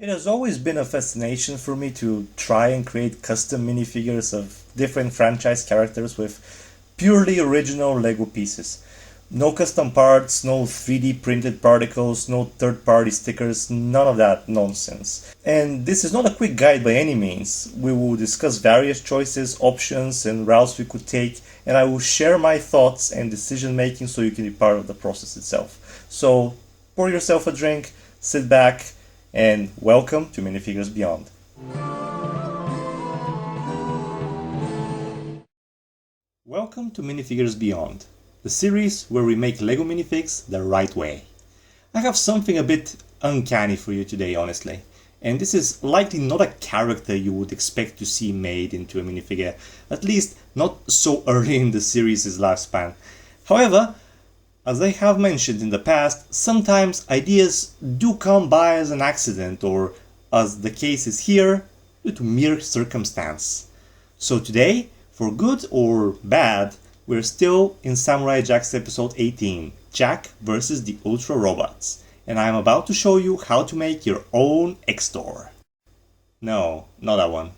It has always been a fascination for me to try and create custom minifigures of different franchise characters with purely original Lego pieces. No custom parts, no 3D printed particles, no third-party stickers, none of that nonsense. And this is not a quick guide by any means. We will discuss various choices, options, and routes we could take, and I will share my thoughts and decision making so you can be part of the process itself. So pour yourself a drink, sit back, and welcome to Minifigures Beyond. Welcome to Minifigures Beyond, the series where we make Lego minifigs the right way. I have something a bit uncanny for you today, honestly, and this is likely not a character you would expect to see made into a minifigure, at least not so early in the series' lifespan. However, as I have mentioned in the past, sometimes ideas do come by as an accident or, as the case is here, due to mere circumstance. So today, for good or bad, we're still in samuraijack's episode 18, Jack versus the Ultra Robots, and I'm about to show you how to make your own Extor. No, not that one.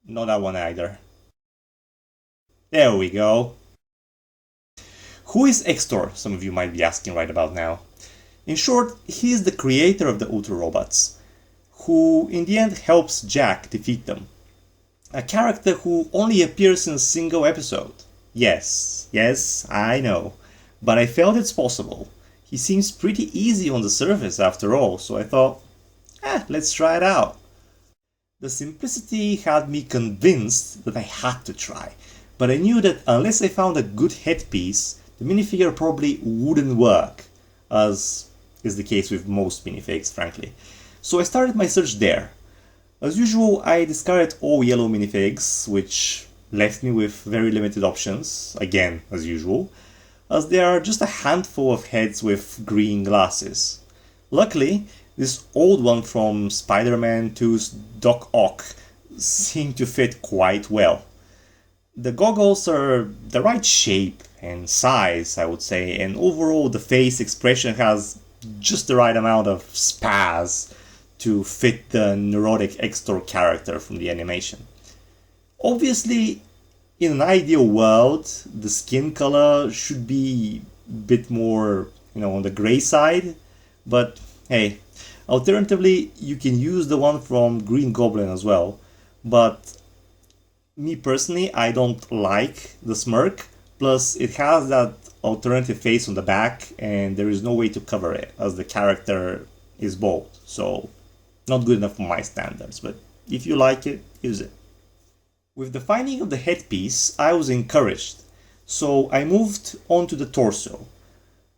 Not that one either. There we go. Who is Extor, some of you might be asking right about now. In short, he is the creator of the Ultra Robots, who in the end helps Jack defeat them. A character who only appears in a single episode. Yes, I know, but I felt it's possible. He seems pretty easy on the surface after all, so I thought, let's try it out. The simplicity had me convinced that I had to try, but I knew that unless I found a good headpiece, the minifigure probably wouldn't work, as is the case with most minifigs, frankly. So I started my search there. As usual, I discarded all yellow minifigs, which left me with very limited options, again as usual, as there are just a handful of heads with green glasses. Luckily, this old one from Spider-Man 2's Doc Ock seemed to fit quite well. The goggles are the right shape and size, I would say, and overall the face expression has just the right amount of spaz to fit the neurotic Extor character from the animation. Obviously, in an ideal world, the skin color should be a bit more, on the gray side, but hey, alternatively, you can use the one from Green Goblin as well, but me personally, I don't like the smirk, plus it has that alternative face on the back and there is no way to cover it as the character is bald, so not good enough for my standards, but if you like it, use it. With the finding of the headpiece, I was encouraged, so I moved on to the torso.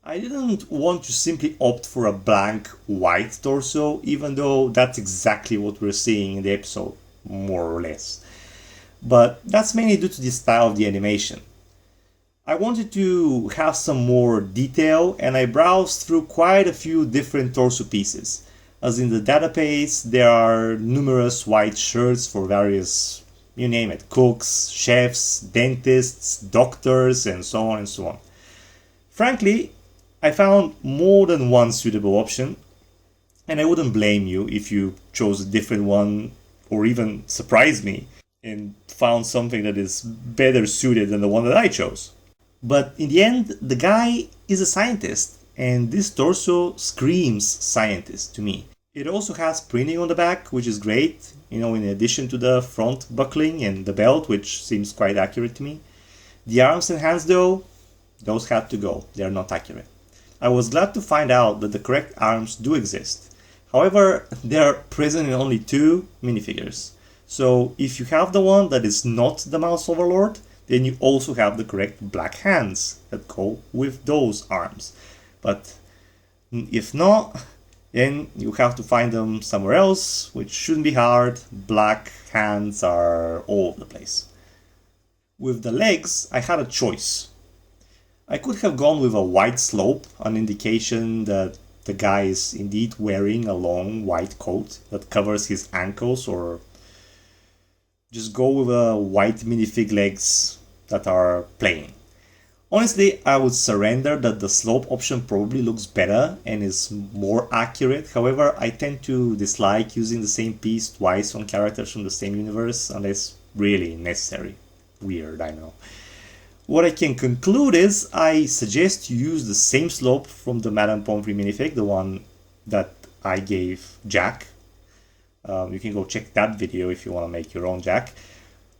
I didn't want to simply opt for a blank white torso, even though that's exactly what we're seeing in the episode, more or less. But that's mainly due to the style of the animation. I wanted to have some more detail and I browsed through quite a few different torso pieces. As in the database, there are numerous white shirts for various, you name it, cooks, chefs, dentists, doctors, and so on and so on. Frankly, I found more than one suitable option, and I wouldn't blame you if you chose a different one or even surprised me and found something that is better suited than the one that I chose. But in the end, the guy is a scientist, and this torso screams scientist to me. It also has printing on the back, which is great, in addition to the front buckling and the belt, which seems quite accurate to me. The arms and hands though, those had to go, they are not accurate. I was glad to find out that the correct arms do exist. However, they are present in only 2 minifigures. So if you have the one that is not the Mouse Overlord, then you also have the correct black hands that go with those arms. But if not, then you have to find them somewhere else, which shouldn't be hard. Black hands are all over the place. With the legs, I had a choice. I could have gone with a white slope, an indication that the guy is indeed wearing a long white coat that covers his ankles, or just go with a white minifig legs that are plain. Honestly, I would surrender that the slope option probably looks better and is more accurate. However, I tend to dislike using the same piece twice on characters from the same universe unless really necessary. Weird, I know. What I can conclude is I suggest you use the same slope from the Madame Pomfrey minifig, the one that I gave Jack. You can go check that video if you want to make your own Jack.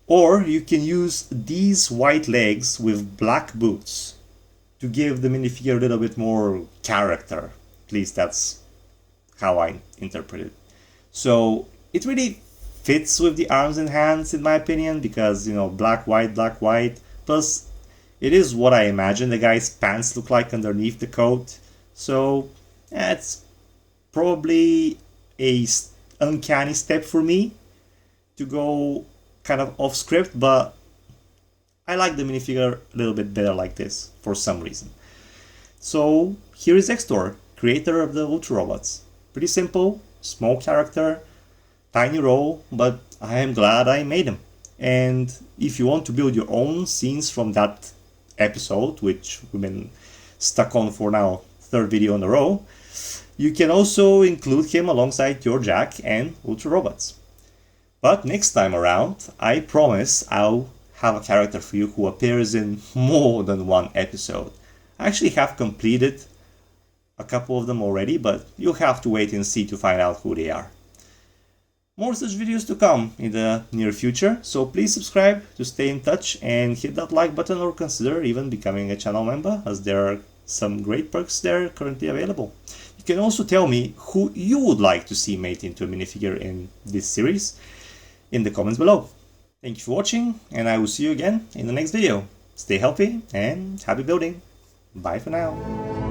Or you can use these white legs with black boots to give the minifigure a little bit more character. At least that's how I interpret it. So it really fits with the arms and hands in my opinion because, you know, black, white, plus it is what I imagine the guy's pants look like underneath the coat. So it's probably a uncanny step for me to go kind of off script, but I like the minifigure a little bit better like this for some reason. So here is Extor, creator of the Ultra Robots. Pretty simple, small character, tiny role, but I am glad I made him. And if you want to build your own scenes from that episode, which we've been stuck on for now, third video in a row, you can also include him alongside your Jack and Ultra Robots. But next time around, I promise I'll have a character for you who appears in more than one episode. I actually have completed a couple of them already, but you'll have to wait and see to find out who they are. More such videos to come in the near future, so please subscribe to stay in touch and hit that like button or consider even becoming a channel member, as there are some great perks there currently available. You can also tell me who you would like to see made into a minifigure in this series in the comments below. Thank you for watching, and I will see you again in the next video. Stay healthy and happy building. Bye for now.